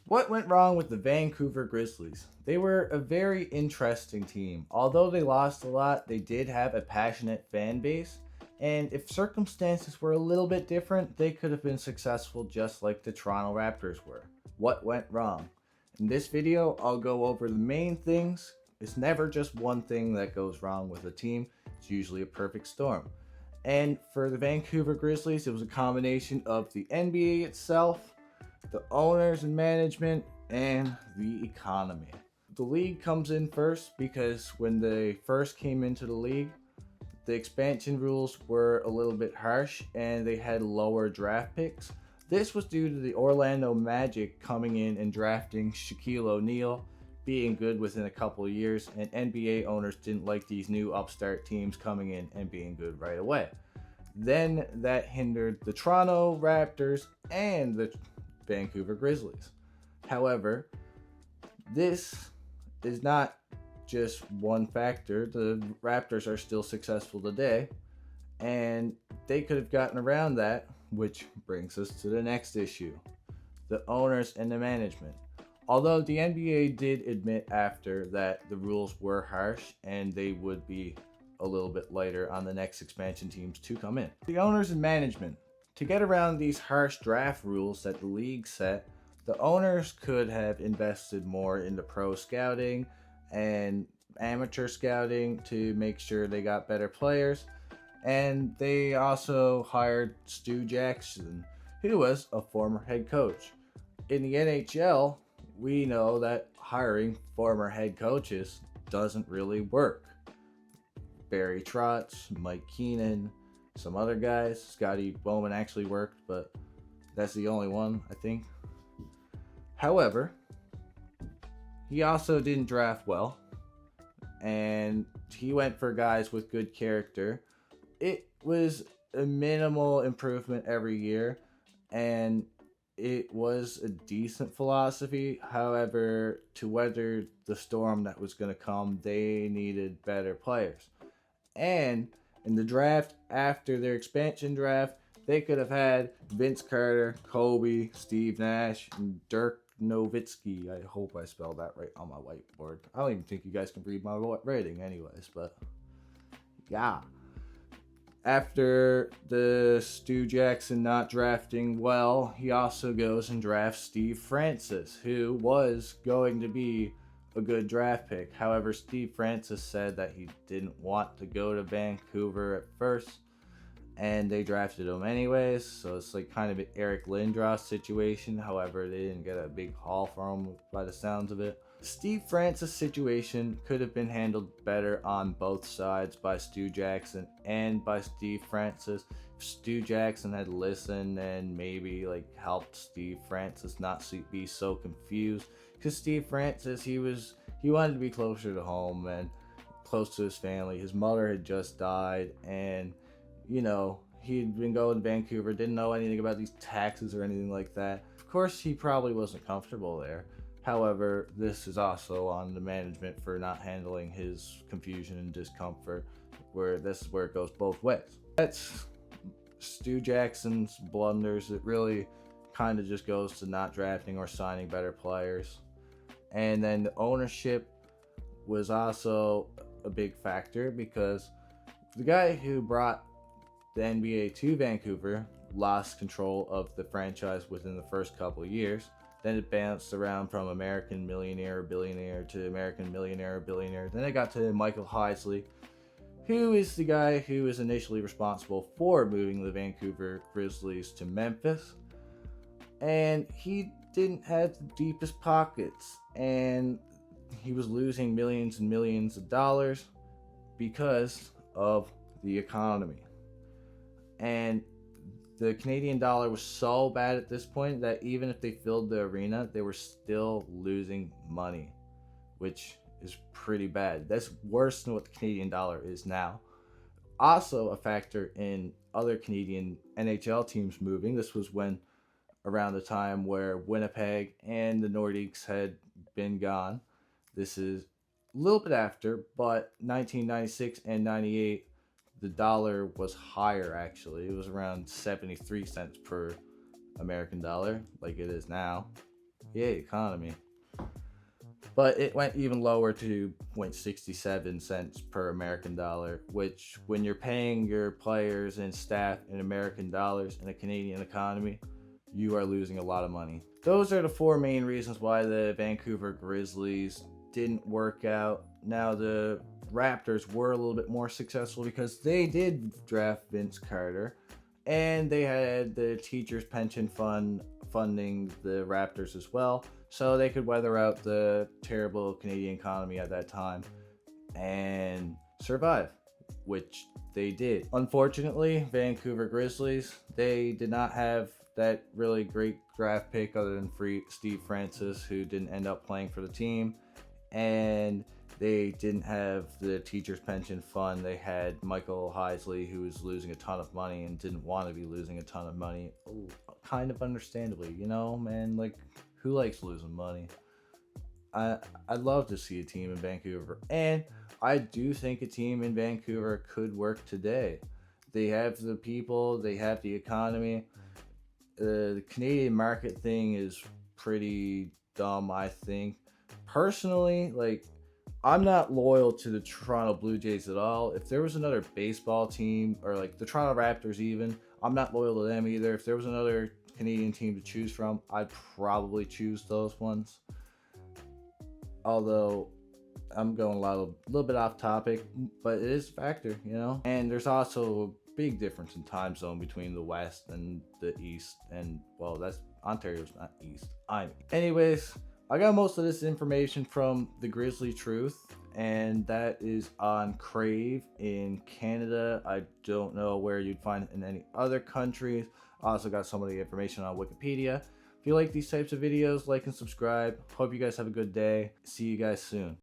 What went wrong with the Vancouver Grizzlies? They were a very interesting team. Although they lost a lot, they did have a passionate fan base. And if circumstances were a little bit different, they could have been successful just like the Toronto Raptors were. What went wrong? In this video, I'll go over the main things. It's never just one thing that goes wrong with a team, it's usually a perfect storm. And for the Vancouver Grizzlies, it was a combination of the NBA itself, the owners and management, and the economy. The league comes in first because when they first came into the league, the expansion rules were a little bit harsh and they had lower draft picks. This was due to the Orlando Magic coming in and drafting Shaquille O'Neal, being good within a couple of years, and NBA owners didn't like these new upstart teams coming in and being good right away. Then that hindered the Toronto Raptors and the Vancouver Grizzlies. However, this is not just one factor. The Raptors are still successful today, and they could have gotten around that, which brings us to the next issue: the owners and the management. Although the NBA did admit after that the rules were harsh and they would be a little bit lighter on the next expansion teams to come in. The owners and management, to get around these harsh draft rules that the league set, the owners could have invested more into pro scouting and amateur scouting to make sure they got better players. And they also hired Stu Jackson, who was a former head coach. In the NHL, we know that hiring former head coaches doesn't really work. Barry Trotz, Mike Keenan, some other guys. Scotty Bowman actually worked, but that's the only one, I think. However, he also didn't draft well, and he went for guys with good character. It was a minimal improvement every year, and it was a decent philosophy. However, to weather the storm that was going to come, they needed better players. And in the draft after their expansion draft, they could have had Vince Carter, Kobe, Steve Nash, and Dirk Nowitzki. I hope I spelled that right on my whiteboard. I don't even think you guys can read my writing anyways, but yeah. After the Stu Jackson not drafting well, he also goes and drafts Steve Francis, who was going to be a good draft pick. However, Steve Francis said that he didn't want to go to Vancouver at first, and they drafted him anyways. So it's like kind of an Eric Lindros situation. However, they didn't get a big haul for him by the sounds of it. Steve Francis' situation could have been handled better on both sides by Stu Jackson and by Steve Francis. If Stu Jackson had listened and maybe like helped Steve Francis not be so confused, because Steve Francis, he wanted to be closer to home and close to his family. His mother had just died, and he'd been going to Vancouver, didn't know anything about these taxes or anything like that. Of course, he probably wasn't comfortable there. However, this is also on the management for not handling his confusion and discomfort, where this is where it goes both ways. That's Stu Jackson's blunders. It really kind of just goes to not drafting or signing better players. And then the ownership was also a big factor, because the guy who brought the NBA to Vancouver lost control of the franchise within the first couple of years. Then it bounced around from American millionaire, billionaire to American millionaire, billionaire. Then it got to Michael Heisley, who is the guy who was initially responsible for moving the Vancouver Grizzlies to Memphis. And he didn't have the deepest pockets, and he was losing millions and millions of dollars because of the economy. And the Canadian dollar was so bad at this point that even if they filled the arena, they were still losing money, which is pretty bad. That's worse than what the Canadian dollar is now. Also a factor in other Canadian NHL teams moving. This was around the time where Winnipeg and the Nordiques had been gone. This is a little bit after, but 1996 and 98, the dollar was higher actually. It was around 73 cents per American dollar, like it is now. Yeah, economy. But it went even lower to 0.67 cents per American dollar, which when you're paying your players and staff in American dollars in a Canadian economy, you are losing a lot of money. Those are the four main reasons why the Vancouver Grizzlies didn't work out. Now, the Raptors were a little bit more successful because they did draft Vince Carter, and they had the teachers' pension fund funding the Raptors as well, so they could weather out the terrible Canadian economy at that time and survive, which they did. Unfortunately, Vancouver Grizzlies, they did not have that really great draft pick other than Steve Francis, who didn't end up playing for the team, and they didn't have the teachers' pension fund. They had Michael Heisley, who was losing a ton of money and didn't want to be losing a ton of money. Kind of understandably, you know, man. Like, who likes losing money? I'd love to see a team in Vancouver, and I do think a team in Vancouver could work today. They have the people, they have the economy. The Canadian market thing is pretty dumb, I think. Personally, like, I'm not loyal to the Toronto Blue Jays at all. If there was another baseball team, or like the Toronto Raptors even, I'm not loyal to them either. If there was another Canadian team to choose from, I'd probably choose those ones. Although I'm going a little bit off topic, but it is a factor, you know? And there's also a big difference in time zone between the West and the East. And, well, that's Ontario's not East. Anyways, I got most of this information from the Grizzly Truth, and that is on Crave in Canada. I don't know where you'd find it in any other countries. I also got some of the information on Wikipedia. If you like these types of videos, like and subscribe. Hope you guys have a good day. See you guys soon.